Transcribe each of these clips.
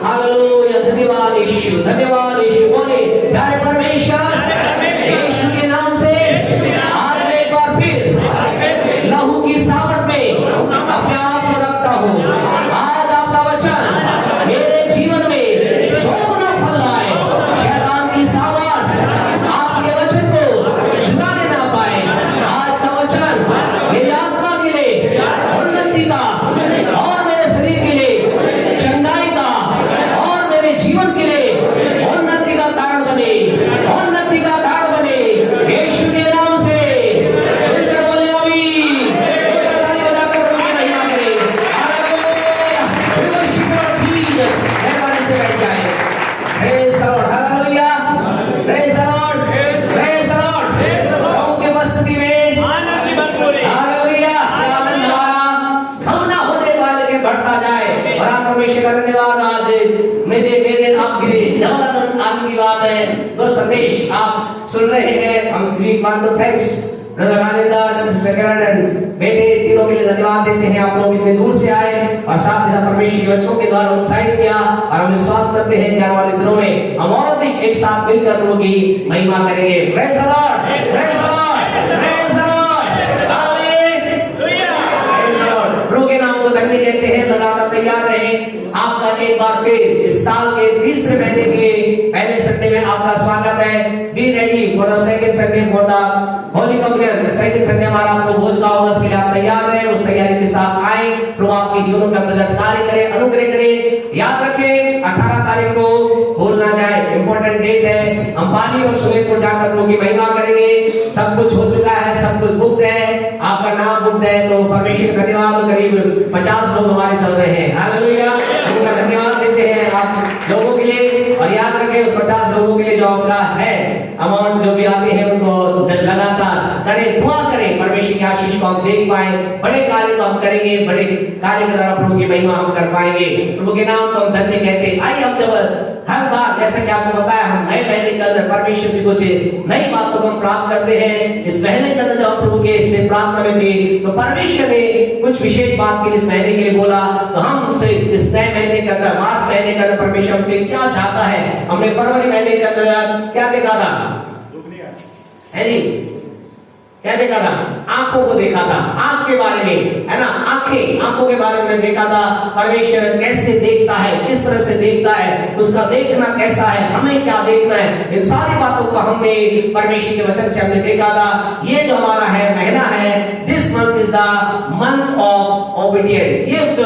Hallelujah, धन्यवाद यीशु, धन्यवाद यीशु। बोले प्यारे परमेश्वर, यीशु के नाम से आज मैं एक बार फिर लहू की सामर्थ में अपने आप को रखता हूँ। आज आपका वचन मेरे जीवन में सोना फल लाए, शैतान की सामर्थ आपके वचन को छुड़ाने ना पाए। आज का वचन मेरी आत्मा के लिए उन्नति का और मेरे शरीर के लिए चंगाई का और मेरे जीवन के लिए उन्नति का कारण बने, उन्नति का कारण बने यीशु के नाम से। मिलकर बोले आमीन। ताली बजाकर प्रभु की महिमा करें। Hallelujah, worship Lord Jesus. मेहरबानी से बैठ जाएं। Praise the Lord, hallelujah, praise the Lord, praise the Lord. प्रभु के उपस्थिति में आनंद की बात बोले। हालेलुया, आनंद हमारा कम ना होने वाले के बढ़ता जाए। और आप परमेश्वर का धन्यवाद। आज मेरे आपके लिए डबल आनंद की बात है। दो संदेश आप सुन रहे हैं। हम थैंक्स ब्रदर राजेंद्र, सिस्टर किरण, बेटे तीनों के लिए धन्यवाद देते हैं। आप लोग इतने दूर से आए और साथ ही साथ परमेश्वर के वचनों के द्वारा उत्साहित किया। और हम विश्वास करते हैं कि आने वाले दिनों में हम और अधिक एक साथ मिलकर प्रभु की महिमा करेंगे। Praise the Lord, praise the Lord, praise the Lord. Hallelujah, praise the Lord. प्रभु के नाम को धन्य कहते हैं। लगातार तैयार रहें। आपका एक बार फिर इस साल के तीसरे महीने के पहले संडे में आपका स्वागत है। Be ready for the second Sunday for the holy communion. Second Sunday हमारा आपको भोज का होगा, उसके लिए आप तैयार रहें। उस तैयारी के साथ आए। प्रभु आपके जीवन में अंतर्गत कार्य करे, अनुग्रह करे। याद रखें 18 तारीख को भूल ना जाए, इंपॉर्टेंट डेट है। हम पानी और सुमेरपुर जाकर प्रभु की महिमा करेंगे। सब कुछ हो चुका है, सब कुछ बुक है, आपका नाम बुक है। तो परमेश्वर का धन्यवाद। करीब 50 लोग हमारे चल रहे हैं। हालेलुया, उनका धन्यवाद देते हैं आप लोगों के लिए। और याद रखें उस 50 लोगों के लिए जो आपका है अमाउंट जो भी आते हैं उनको लगातार करें, दुआ करें। परमेश्वर की आशीष को हम देख पाए। बड़े कार्य तो हम करेंगे, बड़े कार्य के द्वारा प्रभु की महिमा हम कर पाएंगे। प्रभु के नाम को हम धन्य कहते हैं। आइए हम जब हर बार जैसे कि आपको बताया हम नए महीने के अंदर परमेश्वर से कुछ नई बातों को हम प्राप्त करते हैं। इस महीने के अंदर जब हम प्रभु के से प्रार्थना में थे तो परमेश्वर ने कुछ विशेष बात के लिए इस महीने के लिए बोला। तो हम उससे इस नए महीने के अंदर, मार्च महीने के अंदर परमेश्वर हमसे क्या चाहता है। हमने फरवरी महीने के अंदर क्या देखा था है जी, क्या देखा था? आंखों को देखा था, आंख के बारे में, है ना। आंखों के बारे में देखा था। परमेश्वर कैसे देखता है, किस तरह से देखता है, उसका देखना कैसा है, हमें क्या देखना है। इन सारी बातों को हमने परमेश्वर के वचन से हमने देखा था। ये जो हमारा है महीना है, this month is the month of obedience. ये जो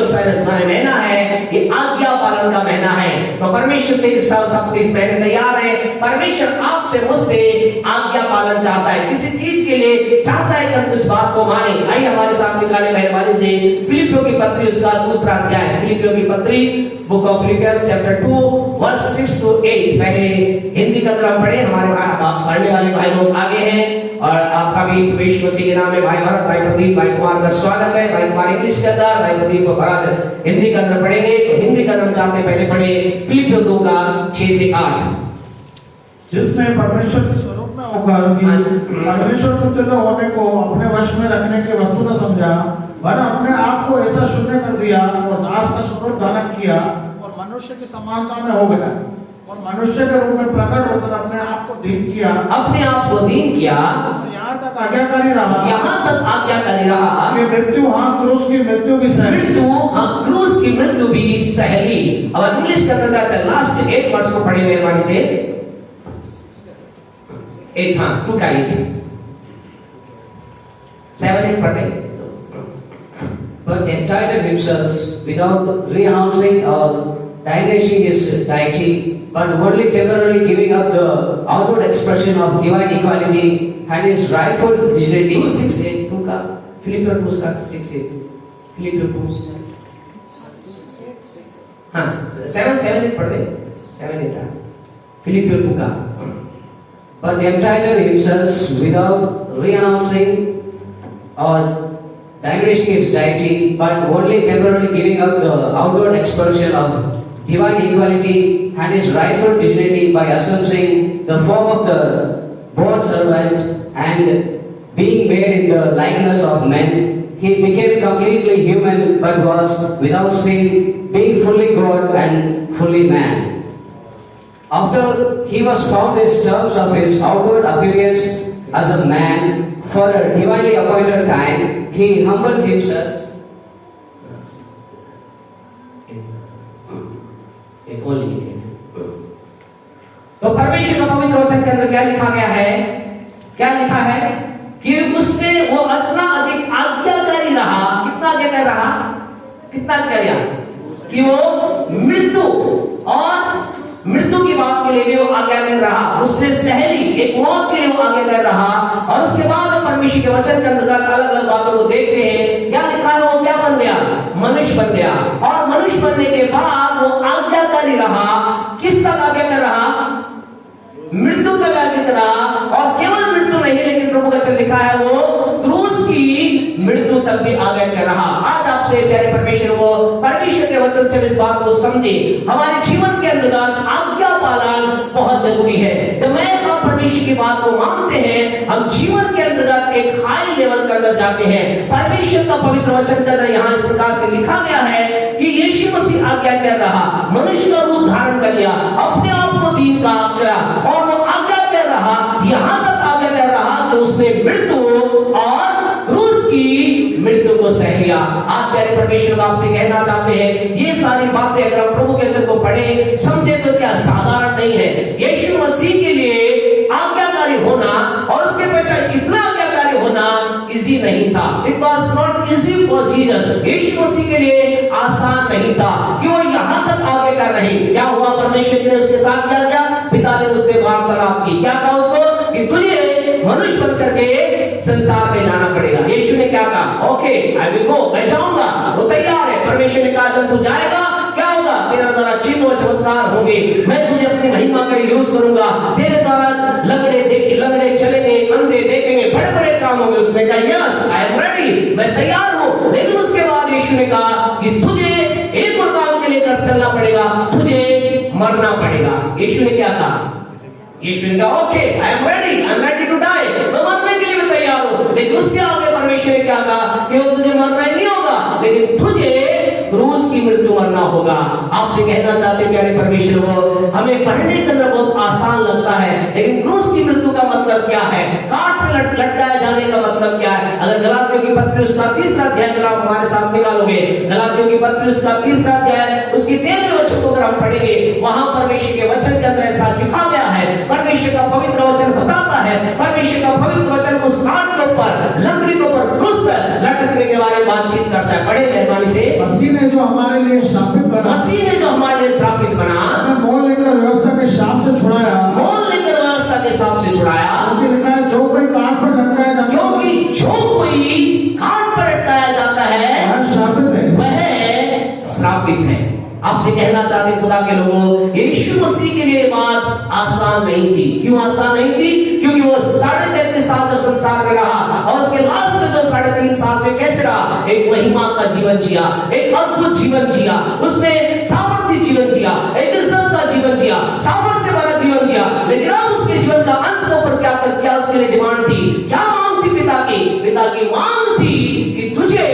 महीना है ये आज्ञा पालन का महीना है। तो परमेश्वर से सब इस महीने तैयार है। परमेश्वर आपसे मुझसे आज्ञा पालन चाहता है, किसी चीज के लिए चाहता है कि हम इस बात को माने। आइए हमारे साथ निकाले मेहरबानी से फिलिपियों की पत्री उसका दूसरा अध्याय। फिलिपियों की पत्री book of Philippians chapter 2 verse 6 to 8। पहले हिंदी का तरफ पढ़े, हमारे पढ़ने वाले भाई लोग आगे हैं। और आपका भी प्रवेश मसीह के नाम में भाई भरत, भाई प्रदीप, भाई कुमार का स्वागत है। भाई कुमार इंग्लिश के अंदर, भाई प्रदीप को भरत हिंदी का अंदर पढ़ेंगे। तो हिंदी का अंदर चाहते पहले पढ़े फिलिपियों 2 का 6 से 8। जिसने परमेश्वर के स्वरूप में होकर परमेश्वर तुल्य होने को अपने वश में रखने की वस्तु न समझा, वरन अपने आप को ऐसा शून्य कर दिया और दास का स्वरूप धारण किया और मनुष्य की समानता में हो गया और मनुष्य के रूप में प्रकट होकर अपने आप को दीन किया। अपने आप को दीन किया, यहाँ तक आज्ञाकारी रहा, यहाँ तक आज्ञाकारी रहा कि मृत्यु, हाँ क्रूस की मृत्यु भी सही, क्रूस की मृत्यु भी सहली। अब इंग्लिश का अंदर लास्ट 8 वर्ष को पढ़े मेहरबानी से। 8 हाँ 2 का 8 7 8 पढ़े। But entitled himself without renouncing or diminishing his deity, but only temporarily giving up the outward expression of divine equality and his rightful dignity. 2 6 8 2 का फिलिपियों 2 का 6 8 फिलिपियों 2 हाँ 7 7 8 पढ़ दे 7 8 फिलिपियों 2 का। But entitled himself without renouncing or diminishing his deity, but only temporarily giving up the outward expression of divine equality and his rightful dignity by assuming the form of the born servant, and being made in the likeness of men, he became completely human but was without sin. being fully God and fully man. After he was found in terms of his outward appearance as a man for a divinely appointed time, he humbled himself. तो परमेश्वर का पवित्र वचन के अंदर क्या लिखा गया है? क्या लिखा है कि उसने वो इतना अधिक आज्ञाकारी रहा। कितना आज्ञाकारी रहा? कितना किया कि वो मृत्यु की बात के लिए भी वो आज्ञाकारी रहा। उसने सहली एक मौत के लिए वो आज्ञाकारी रहा। और उसके बाद परमेश्वर के वचन के अंदर अलग अलग बातों को देखते हैं। क्या लिखा है? वो क्या बन गया? मनुष्य बन गया। और मनुष्य बनने के बाद वो आज्ञाकारी रहा। किस तक आज्ञाकारी रहा? मृत्यु तक आज्ञाकारी रहा। और केवल मृत्यु नहीं, लेकिन प्रभु का वचन लिखा है वो क्रूस की मृत्यु तक भी आज्ञाकारी रहा। आज आपसे प्यारे परमेश्वर वो परमेश्वर के वचन से इस बात को समझे। हमारे जीवन के अंदर आज्ञा पालन बहुत जरूरी है। जब मैं आप परमेश्वर की बात को मानते हैं, हम जीवन के अंदर एक हाई लेवल के अंदर जाते हैं। परमेश्वर का पवित्र वचन के अंदर यहाँ इस प्रकार से लिखा गया है कि यीशु मसीह आज्ञाकारी रहा, मनुष्य का रूप धारण कर लिया, अपने आप को दीन का आज्ञा और वो आज्ञाकारी रहा। यहाँ तक आज्ञाकारी रहा कि उसने मृत्यु और क्रूस की मृत्यु को सह लिया। आप प्यारे परमेश्वर आपसे कहना चाहते हैं, ये सारी बातें अगर हम प्रभु के वचन को पढ़े समझे तो क्या साधारण नहीं है। यीशु मसीह के लिए आज्ञाकारी होना और उसके पीछे इतना आज्ञाकारी होना इजी नहीं था। It was not easy for Jesus. Yeshu Masih के लिए आसान नहीं था कि वो यहाँ तक आज्ञाकार रहे। क्या हुआ? परमेश्वर ने उसके साथ क्या किया? पिता ने उससे वार्तालाप की। क्या कहा उसको कि तुझे मनुष्य बन करके संसार में जाना पड़ेगा। यीशु ने क्या कहा? ओके आई विल गो, मैं जाऊंगा। वो तैयार है। परमेश्वर ने कहा जब तू जाएगा क्या होगा? तेरे द्वारा चिन्ह और चमत्कार होंगे। मैं तुझे अपनी महिमा का यूज करूंगा। तेरे द्वारा लगड़े चलेंगे, अंधे देखेंगे, बड़े बड़े काम होंगे। उसने कहा यस आई एम रेडी, मैं तैयार हूं। लेकिन उसके बाद यीशु ने कहा कि तुझे एक और काम के लिए चलना पड़ेगा, तुझे मरना पड़ेगा। यीशु ने क्या कहा? यीशु ने कहा okay I am ready to die, मैं मरने के लिए मैं तैयार हूं। लेकिन उसके आगे परमेश्वर ने क्या कहा कि वो तुझे मरना ही नहीं होगा, लेकिन तुझे क्रूस की मृत्यु मरना होगा। आपसे कहना चाहते प्यारे परमेश्वर वो हमें पढ़ने के अंदर बहुत आसान लगता है, लेकिन क्रूस की मृत्यु का मतलब क्या है? काट पे लटकाए जाने का मतलब क्या है? अगर गलातियों की पत्री उसका 3रा अध्याय अगर आप हमारे साथ निकालोगे, गलातियों की पत्री उसका 3रा अध्याय उसकी 13वें वचन को अगर हम पढ़ेंगे, वहां परमेश्वर के वचन के अंदर ऐसा लिखा गया है। परमेश्वर का पवित्र वचन बताता है, परमेश्वर का पवित्र वचन उस काट के ऊपर, लकड़ी के ऊपर, क्रूस पर लटकने के बारे में बातचीत करता है। बड़े मेहरबानी से मसीह ने जो हमारे लिए श्रापित बना, मसीह ने जो हमारे लिए श्रापित बना, मोल लेकर व्यवस्था के शाप से छुड़ाया, मोल लेकर व्यवस्था के शाप से छुड़ाया। क्योंकि लिखा है जो कोई काट पर लटकाया जाता है, क्योंकि जो कोई काट पर लटकाया जाता है वह श्रापित है, वह श्रापित है। आपसे कहना चाहते खुदा के लोगों, यीशु मसीह के लिए बात आसान नहीं थी। क्यों आसान नहीं थी? क्योंकि वो 33.5 साल जब संसार में रहा और उसके लास्ट में जो 3.5 साल में कैसे रहा? एक महिमा का जीवन जिया, एक अद्भुत जीवन जिया, उसने सामर्थ्य जीवन जिया, एक इज्जत का जीवन जिया, सामर्थ्य से भरा जीवन जिया। लेकिन अब उसके जीवन का अंत के ऊपर क्या उसके लिए डिमांड थी? क्या मांग थी पिता की? पिता की मांग थी कि तुझे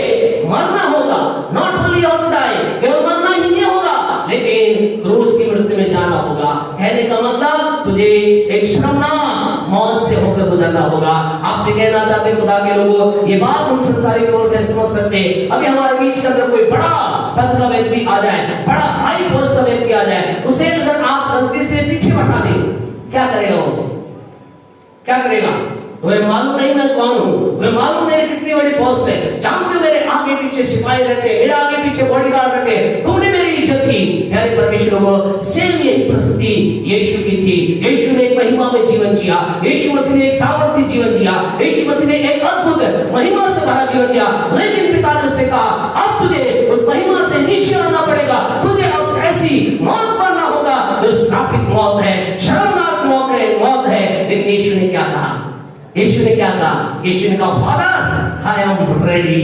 मरना होगा। नॉट ओनली टू डाई, केवल मरना ही नहीं होगा, लेकिन क्रूस की मृत्यु में जाना होगा। कहने का मतलब तुझे एक शर्मनाक मौत से होकर गुजरना होगा। आपसे कहना चाहते खुदा के लोगों, ये बात हम संसारिक तौर से समझ सकते हैं। अभी हमारे बीच के अंदर कोई बड़ा पद का व्यक्ति आ जाए, बड़ा हाई पोस्ट का व्यक्ति आ जाए, उसे अगर आप गलती से पीछे हटा दें, क्या करेगा वो? क्या करेगा? तुम्हें मालूम नहीं मैं कौन हूं, तुम्हें मालूम नहीं कितनी बड़ी पोस्ट है, जानते मेरे आगे पीछे सिपाही रहते, मेरे आगे पीछे बॉडीगार्ड रहते, तुमने मेरी इज्जत की। यानी परमेश्वर को सेम ये परिस्थिति यीशु की थी। यीशु ने एक महिमा में जीवन जिया, यीशु मसीह ने एक सामर्थ्य जीवन जिया, यीशु मसीह ने एक अद्भुत महिमा से भरा जीवन जिया। लेकिन पिता ने उससे कहा अब तुझे उस महिमा से नीचे आना पड़ेगा, तुझे अब ऐसी मौत मरना होगा जो श्रापित मौत है, शर्मनाक मौत है। लेकिन यीशु ने क्या कहा? यीशु ने क्या कहा? यीशु ने कहा father I am ready,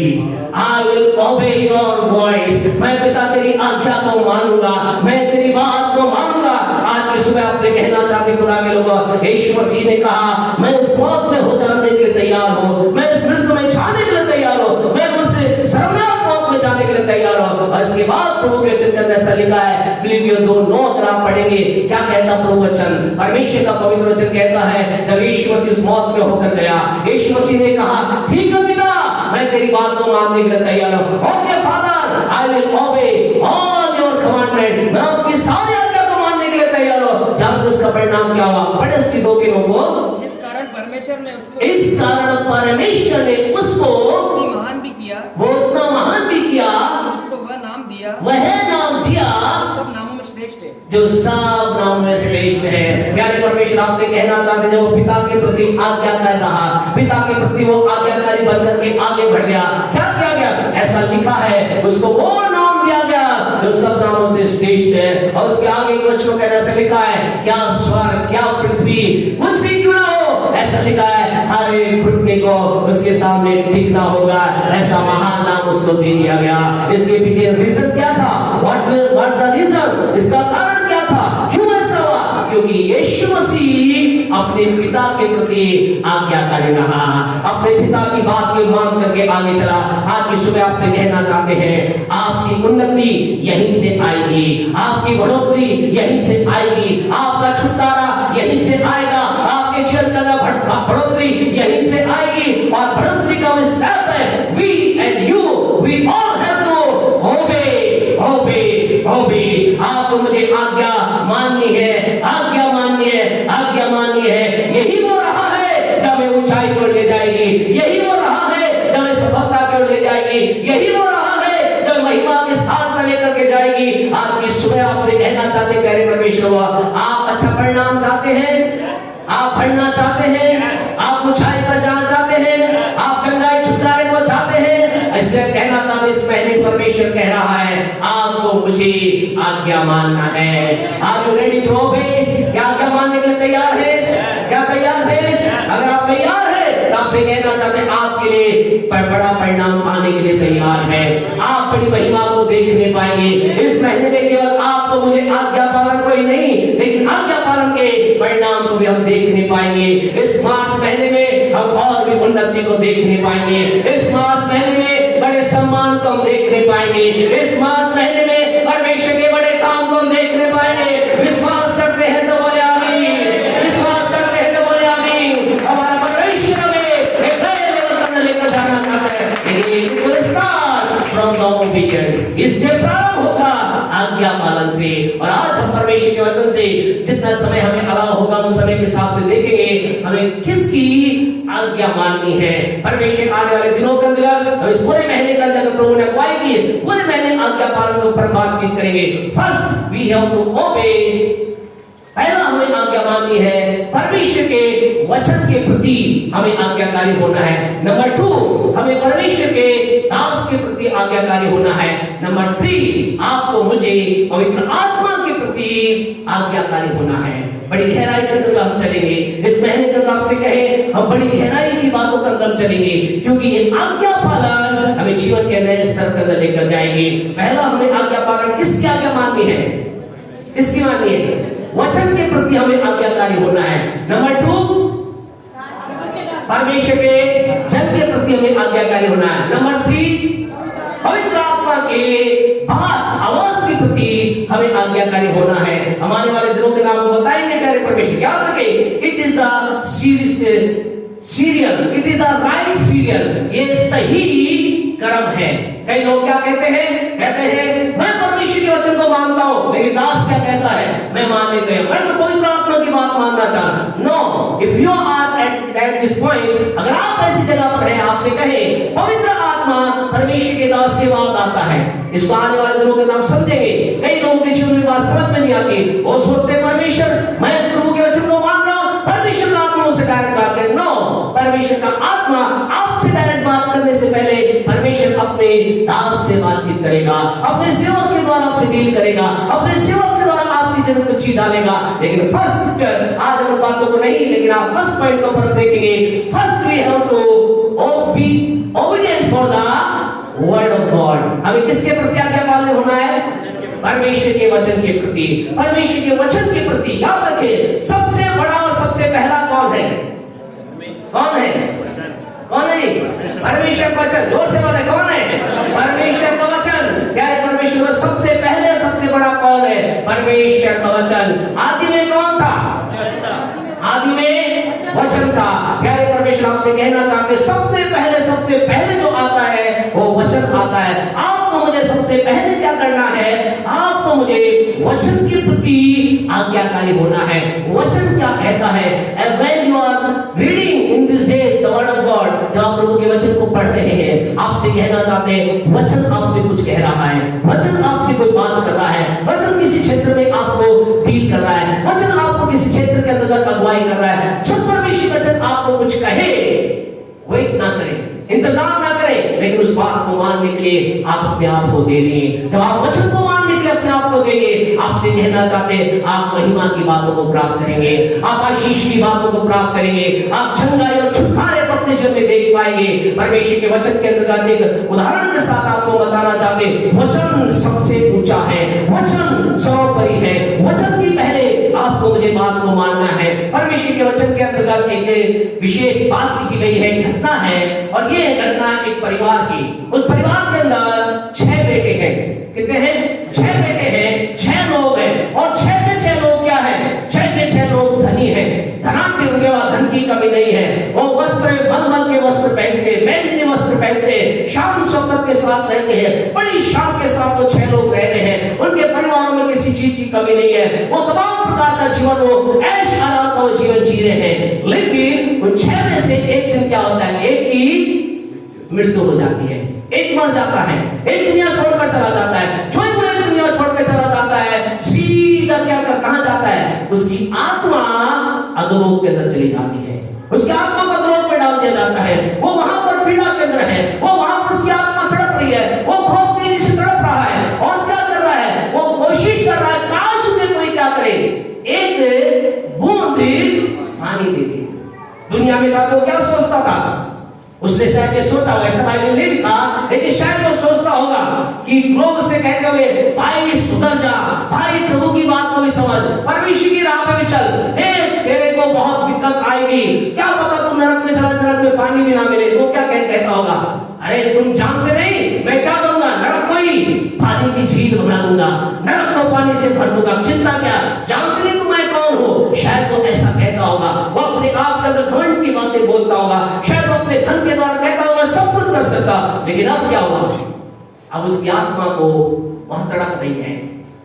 I will ओबे योर वॉइस। मैं पिता तेरी आज्ञा को मानूंगा, मैं तेरी बात को मानूंगा। आज की सुबह आपसे कहना चाहते खुदा के लोगों, यीशु मसीह ने कहा मैं इस मौत में हो जाने के लिए तैयार हूं, मैं इस मृत्यु में जाने के लिए तैयार हूं, मैं उस शर्मनाक मौत में जाने के लिए तैयार हूं। और इसके बाद प्रभु के वचन के अंदर ऐसा लिखा है, फिलिपियों 2:9 अगर आप पढ़ेंगे, क्या कहता प्रभु वचन, परमेश्वर का पवित्र वचन कहता है, जब यीशु मसीह उस मौत में होकर गया, यीशु मसीह ने कहा, ठीक है पिता, मैं तेरी बात को मानने के लिए तैयार हूं। Okay father, I will obey all your commandment, मैं आपकी सारी आज्ञा को मानने के लिए तैयार हूं। जानते उसका परिणाम क्या हुआ? पढ़े उसकी 2 के लोगों को। इस कारण परमेश्वर ने उसको उसको महान भी किया, वो उतना महान भी किया, उसको वह नाम दिया, वह नाम दिया सब नामों में श्रेष्ठ है, जो सब नाम में श्रेष्ठ है। प्यारे परमेश्वर आपसे कहना चाहते हैं, जो पिता के प्रति आज्ञा कर रहा, पिता के प्रति वो आज्ञाकारी बनकर के आगे बढ़ गया, क्या किया गया? ऐसा लिखा है, उसको वो नाम दिया गया जो सब नामों से श्रेष्ठ है। और उसके आगे वचनों के ऐसा लिखा है, क्या स्वर्ग, क्या पृथ्वी, कुछ भी क्यों ना हो, ऐसा लिखा है, हर एक घुटने को उसके सामने टिकना होगा, ऐसा महान नाम उसको दे दिया गया। इसके पीछे रीजन क्या था? What the reason? इसका कारण क्या था? क्यों ऐसा हुआ? क्योंकि यीशु मसीह अपने पिता के प्रति आज्ञाकारी रहा, अपने पिता की बात को मान करके आगे चला। आज की सुबह आपसे कहना चाहते हैं, आपकी उन्नति यहीं से आएगी, आपकी बढ़ोतरी यहीं से आएगी, आपका छुटकारा यहीं से आएगा, आपके जीवन का बढ़ोतरी यहीं से आएगी। और बढ़ोतरी का वो स्टेप है, we and you, we all have to obey. आपको मुझे आज्ञा माननी है, आज्ञा माननी है, आज्ञा माननी है। यही वो रहा है जब मैं ऊंचाई को ले जाएगी, यही वो रहा है जब मैं सफलता को ले जाएगी, यही वो रहा है जब महिमा के स्थान पर लेकर के जाएगी। आज की सुबह आपसे कहना चाहते हैं, प्यारे परमेश्वर, आप अच्छा परिणाम चाहते हैं, आप बढ़ना चाहते हैं, आप ऊंचाई पर जाना चाहते हैं, आप चंगाई छुटकारे को चाहते हैं, ऐसे कहना चाहते हैं, इस महीने परमेश्वर कह रहा है, आपको मुझे आज्ञा मानना है। Are you ready to obey? क्या आज्ञा मानने के लिए तैयार है? क्या तैयार है? अगर आप तैयार है तो आपसे कहना चाहते हैं, आपके लिए बड़ा परिणाम पाने के लिए तैयार है। आप बड़ी महिमा को देखने पाएंगे इस महीने में। केवल आपको मुझे आज्ञा पालन कोई नहीं, लेकिन आज्ञा पालन के परिणाम को भी हम देखने पाएंगे। इस मार्च महीने में हम और भी उन्नति को देखने पाएंगे। इस मार्च महीने में बड़े सम्मान को हम देखने पाएंगे। इस मार्च महीने में परमेश्वर के बड़े काम को हम देखने पाएंगे। विश्वास करते हैं तो बोले आमीन, विश्वास करते हैं तो बोले आमीन। हमारा परमेश्वर में एक नए लेवल पर लेकर जाना चाहता है। इससे प्रारंभ होगा आज्ञा पालन से। और आज हम परमेश्वर के वचन से जितना समय हमें अलाव होगा, उस समय के हिसाब से देखेंगे हमें किसकी आज्ञा माननी है। परमेश्वर आने वाले दिनों के अंदर, इस पूरे महीने के अंदर प्रभु ने अगुवाई की, पूरे महीने आज्ञा पालन के ऊपर बातचीत करेंगे। फर्स्ट वी हैव टू ओबे। पहला हमें आज्ञा माननी है, परमेश्वर के वचन के प्रति हमें आज्ञाकारी होना है। नंबर 2, हमें परमेश्वर के दास के प्रति आज्ञाकारी होना है। नंबर 3, आपको मुझे पवित्र आत्मा के प्रति आज्ञाकारी होना है। बड़ी गहराई के अंदर हम चलेंगे इस महीने के अंदर। आपसे कहे हम बड़ी गहराई की बातों के अंदर चलेंगे, क्योंकि ये आज्ञा पालन हमें जीवन के नए स्तर के अंदर लेकर जाएंगे। पहला हमें आज्ञा पालन किसकी आज्ञा माननी है? किसकी माननी है? वचन के प्रति हमें आज्ञाकारी होना है। नंबर 2, परमेश्वर के जन के प्रति हमें आज्ञाकारी होना है। नंबर 3, पवित्र आत्मा के आवाज के प्रति हमें आज्ञाकारी होना है। हम आने वाले दिनों के नाम को बताएंगे प्यारे परमेश्वर। याद रखें, it is the serial, it is the right serial. ये सही कर्म है। कई लोग क्या कहते हैं? कहते हैं मैं परमेश्वर के वचन को मानता हूं, लेकिन दास क्या कहता है? मैं मान लेते हैं, मैं तो पवित्र आत्मा की बात मानना चाहता। No, if you are at this point, अगर आप ऐसी जगह पर हैं, आपसे कहे पवित्र आत्मा परमेश्वर के दास के बाद आता है, इसको आने वाले दिनों के नाम समझेंगे। कई लोगों के जीवन में बात समझ में नहीं आती, वो सोचते परमेश्वर, मैं प्रभु के वचन को मान रहा हूं, परमेश्वर का आत्मा से डायरेक्ट बात करें। नो, परमेश्वर का आत्मा आपसे डायरेक्ट बात करने से पहले परमेश्वर अपने दास से बातचीत करेगा, अपने सेवक के द्वारा आपसे डील करेगा, अपने सेवक के द्वारा आपकी जीवन में चीज डालेगा। लेकिन फर्स्ट, आज हम बातों को नहीं, लेकिन आप फर्स्ट पॉइंट को पर देखेंगे। First we have to be obedient for the word of God. हमें किसके प्रति आज्ञापालन होना है? परमेश्वर के वचन के प्रति। परमेश्वर के वचन के प्रति याद रखें, सबसे बड़ा और सबसे पहला कौन है? कौन है? कौन है? परमेश्वर का वचन। जोर से बोले, कौन है? परमेश्वर का वचन। क्या है परमेश्वर कौन है? परमेश्वर का वचन। आदि में कौन था? आदि में वचन था। प्यारे परमेश्वर आपसे कहना चाहते, सबसे पहले जो आता है वो वचन आता है। आपको मुझे सबसे पहले क्या करना है? आपको मुझे वचन के प्रति आज्ञाकारी होना है। वचन क्या कहता है? And when you are reading in this day the word of God, जब आप प्रभु के वचन को पढ़ रहे हैं, आपसे कहना चाहते हैं वचन आपसे कुछ कह रहा है, वचन आपसे कोई बात कर रहा है, वचन किसी क्षेत्र में आपको डील कर रहा है, वचन आपको किसी क्षेत्र के अंतर्गत अगुवाई कर रहा है। जब परमेश्वर वचन आपको कुछ कहे, वेट ना करें, इंतजार ना करें, लेकिन उस बात को मानने के लिए आप अपने आप को दे दें। जब आप वचन को मानने के लिए अपने आप को देंगे, आपसे कहना चाहते आप महिमा की बातों को प्राप्त करेंगे, आप आशीष की बातों को प्राप्त करेंगे, आप चंगाई और छुटकारे को अपने जीवन में देख पाएंगे। परमेश्वर के वचन के अंतर्गत एक उदाहरण के साथ आपको बताना चाहते, वचन सबसे ऊंचा है, वचन सर्वोपरि है। वचन की पहले आपको मुझे बात को मानना है। परमेश्वर के वचन के अंतर्गत एक विशेष बात की गई है, घटना है, और ये घटना एक परिवार की। उस परिवार के अंदर 6 बेटे हैं। कितने हैं? 6 बेटे हैं, 6 लोग हैं, और 6 के 6 लोग क्या हैं? 6 के 6 लोग धनी हैं, धनाढ्य, उनके पास धन की कमी नहीं है। वो वस्त्र मलमल के वस्त्र पहनते, बैंगनी वस्त्र पहनते, शान शौकत के साथ रहते हैं, बड़ी शान के साथ वो 6 लोग रह रहे हैं। उनके परिवारों में किसी चीज की कमी नहीं है, वो तमाम प्रकार का जीवन, वो ऐश आराम का वो जीवन जी रहे हैं। लेकिन उन 6 में से एक दिन क्या होता है? एक की मृत्यु हो जाती है, एक मर जाता है, एक दुनिया छोड़कर चला जाता है। जो कोई दुनिया छोड़कर चला जाता है, सीधा क्या कर कहां जाता है? उसकी आत्मा अधोलोक के अंदर चली जाती है, उसकी आत्मा को अधोलोक में डाल दिया जाता है। वो वहां पर पीड़ा के अंदर है, वो वहां पर उसकी आत्मा तड़प रही है, वो बहुत तेजी से तड़प रहा है, और क्या कर रहा है? वो कोशिश कर रहा है काश उसे कोई क्या करे, एक बूंद पानी दे दे। दुनिया में था तो क्या सोचता था? उसने शायद ये सोचा होगा, ऐसा बाइबल नहीं लिखा, लेकिन शायद वो सोचता होगा कि लोग उससे कहते हुए, भाई सुधर जा, भाई प्रभु की बात को भी समझ, परमेश्वर की राह पे भी चल, तेरे को बहुत दिक्कत आएगी, क्या पता तुम नरक में चला, नरक में पानी भी ना मिले। वो क्या कहता होगा? अरे तुम जानते नहीं मैं क्या करूंगा? नरक को ही पानी की झील बना दूंगा, नरक को पानी से भर दूंगा, चिंता क्या, जानते नहीं तुम मैं कौन हो। शायद वो ऐसा कहता होगा, वो अपने आप के अंदर घमंड की बातें बोलता होगा, शायद वो अपने धन के द्वारा कहता होगा सब कुछ कर सकता। लेकिन अब क्या हुआ? अब उसकी आत्मा को वहां तड़प रही है,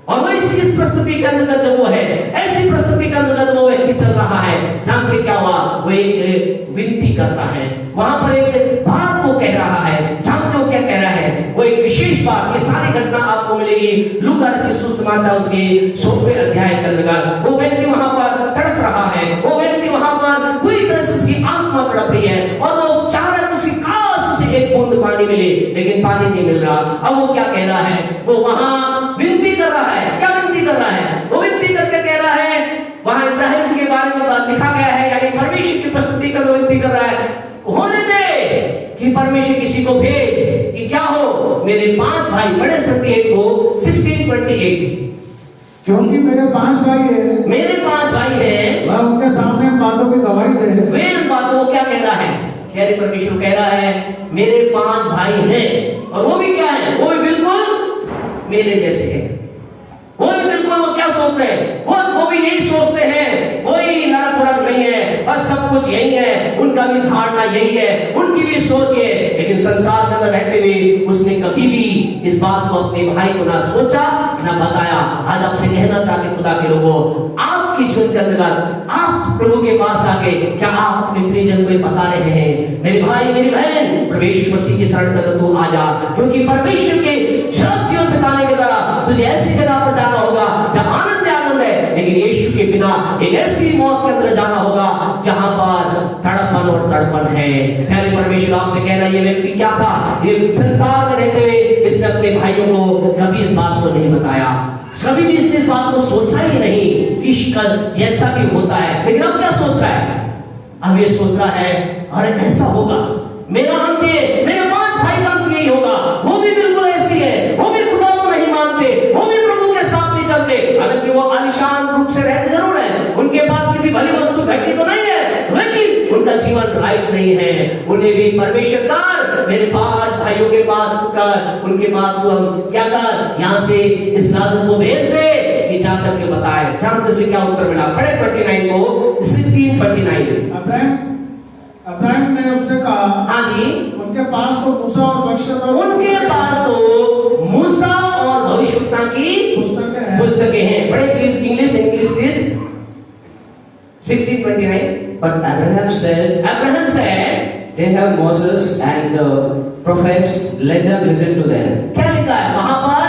और वो इस प्रस्तुति के अंदर जब वो है, ऐसी प्रस्तुति के अंदर वो व्यक्ति चल रहा है, जानते क्या हुआ? वो एक विनती करता है, वहां पर एक बात को कह रहा है। जानते हो क्या कह रहा है? वो एक विशेष बात, ये सारी घटना आपको मिलेगी लूका रचित सुसमाचार उसके 16वें अध्याय के अंदर। वो व्यक्ति वहां पर तड़प रहा है, वो व्यक्ति वहां पर पूरी तरह से उसकी आत्मा तड़प रही है, और वो चाह रहा है उसी काश उसे एक बूंद पानी मिले, लेकिन पानी नहीं मिल रहा। अब वो क्या कह रहा है? वो वहां विनती कर रहा है। क्या विनती कर रहा है? वो विनती करके कह रहा है, वहां इब्राहिम के बारे में लिखा गया है, यानी परमेश्वर की प्रस्तुति कर विनती कर रहा है, होने दे कि परमेश्वर किसी को भेज कि क्या हो, मेरे 5 भाई, बड़े 28 को 16:28, क्योंकि मेरे 5 भाई हैं, मेरे 5 भाई हैं, वह उनके सामने बातों की गवाही दे। वे उन बातों को क्या कह रहा है? परमेश्वर कह रहा है मेरे 5 भाई हैं, और वो भी क्या है? वो भी बिल्कुल मेरे जैसे हैं। वो भी बिल्कुल, वो क्या सोच रहे हैं? वो भी यही सोचते हैं, कोई नरक वरक नहीं है, बस सब कुछ यही है, उनका भी धारणा यही है, उनकी भी सोच है। लेकिन संसार के अंदर रहते हुए उसने कभी भी इस बात को अपने भाई को ना सोचा ना बताया। आज आपसे कहना चाहते खुदा के लोगों, आपकी जीवन के अंदर आप प्रभु के पास आके क्या आप अपने प्रियजन को बता रहे हैं, मेरे भाई मेरी बहन, परमेश्वर मसीह की शरण कर तू आ जा, क्योंकि परमेश्वर के जीवन बिताने के द्वारा तुझे ऐसी जगह पर जाना होगा जहां आनंद आनंद है, लेकिन यीशु के बिना एक ऐसी मौत के अंदर जाना होगा जहां पर तड़पन और तड़पन है। प्यारे परमेश्वर आपसे कहना, ये व्यक्ति क्या था? ये संसार में रहते हुए इसने अपने भाइयों को कभी इस बात को नहीं बताया, कभी भी इसने इस बात को सोचा ही नहीं कि ऐसा भी होता है। लेकिन अब क्या सोच रहा है? अब ये सोच रहा है अरे ऐसा होगा, मेरा अंत मेरे 5 भाई का अंत यही होगा, वो भी बिल्कुल ऐसी है, वो भी खुदा को नहीं मानते, वो भी प्रभु के साथ नहीं चलते। हालांकि वो आलिशान रूप से रहते जरूर है, उनके उनके पास किसी भली वस्तु घटी तो नहीं है, लेकिन उनका जीवन राइट नहीं है। उन्हें भी परमेश्वर कर मेरे पास भाइयों के पास कर, उनके पास तू क्या कर, यहाँ से इस लाजर को भेज दे कि जाकर के बताए। जानते से क्या उत्तर मिला? पढ़े 29 को, 16:29। अब्राहम ने उससे कहा, हाँ जी, उनके पास तो मूसा और बख्शत उनके पास तो मूसा और भविष्यवक्ता की पुस्तकें हैं। पढ़े please, English please. 16:29। But Abraham said, they have Moses and the prophets, let them listen to them. क्या लिखा है वहां पर?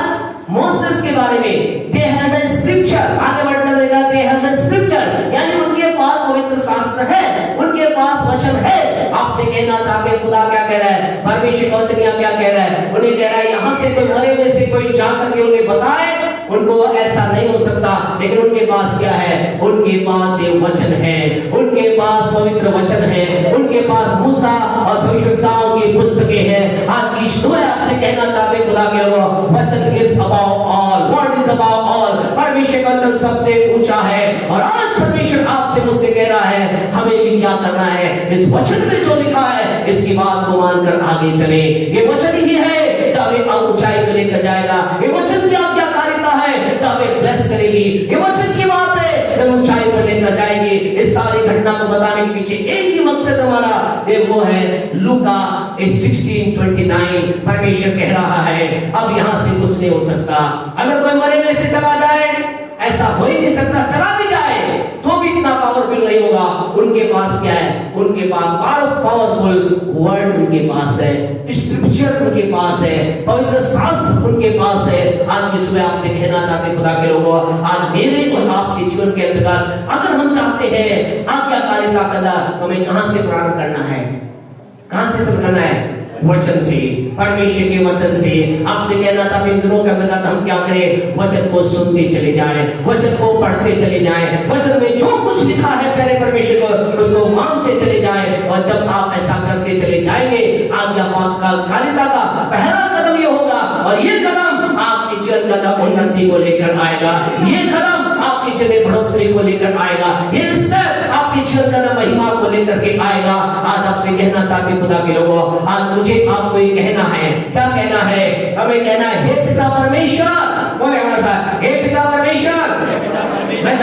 मोसेस के बारे में they have the scripture, आगे बढ़कर देखा they have the scripture, यानी उनके पास पवित्र शास्त्र है, उनके पास वचन है। आपसे कहना चाहते खुदा क्या कह रहा है, परमेश्वर का वचन क्या कह रहा है? उन्हें कह रहा है यहाँ से कोई मरे में से कोई जाकर के उन्हें बताए, उनको ऐसा नहीं हो सकता। लेकिन उनके पास क्या है? उनके पास ये वचन है, उनके पास पवित्र वचन है, उनके पास मूसा और भविष्यवक्ताओं की पुस्तकें हैं। आज की सुबह आपसे कहना चाहते खुदा के वचन is about all, word is about all. परमेश्वर का वचन सबसे ऊंचा है और आज परमेश्वर आपसे मुझसे कह रहा है हमें भी क्या करना है, इस वचन में जो लिखा है इसकी बात को मानकर आगे चले। ये वचन ही है जो हमें ऊंचाई में लेकर जाएगा। ये वचन की आज्ञाकारिता है जो हमें ब्लेस करेगी। ये वचन की बात है जो ऊंचाई पर लेकर जाएगी। इस सारी घटना को बताने के पीछे एक ही मकसद हमारा, ये वो है लूका 16:29। परमेश्वर कह रहा है अब यहाँ से कुछ नहीं हो सकता। अगर कोई मरे में से चला जाए, ऐसा हो ही नहीं सकता, चला भी जाए तो भी इतना पावरफुल नहीं होगा। उनके पास क्या है? उनके पास पावरफुल वर्ड उनके पास है, स्क्रिप्चर उनके पास है, पवित्र शास्त्र उनके पास है। आज की सुबह आपसे कहना चाहते खुदा के लोगों, आज मेरे और आपके जीवन के अंतर्गत अगर हम चाहते हैं आज्ञाकारिता करना, तो हमें कहां से प्रारंभ करना है? कहां से शुरू करना है? वचन से, परमेश्वर के वचन से। आपसे कहना चाहते इन दिनों के अंतर्गत हम क्या करें? वचन को सुनते चले जाएं, वचन को पढ़ते चले जाएं, वचन में जो कुछ लिखा है प्यारे परमेश्वर को उसको मानते चले जाएं। और जब आप ऐसा करते चले जाएंगे, आज्ञाकारिता का पहला कदम ये होगा, और ये कदम आपके जीवन का उन्नति को लेकर आएगा, ये कदम आपके जीवन में बढ़ोतरी को लेकर आएगा, ये स्टेप आपके जीवन का महिमा को लेकर के आएगा। आज आपसे कहना चाहते खुदा के लोगों, आज मुझे आपको ये कहना है। क्या कहना है? हमें कहना है हे पिता परमेश्वर, बोले हमारे साथ, हे पिता परमेश्वर, मैं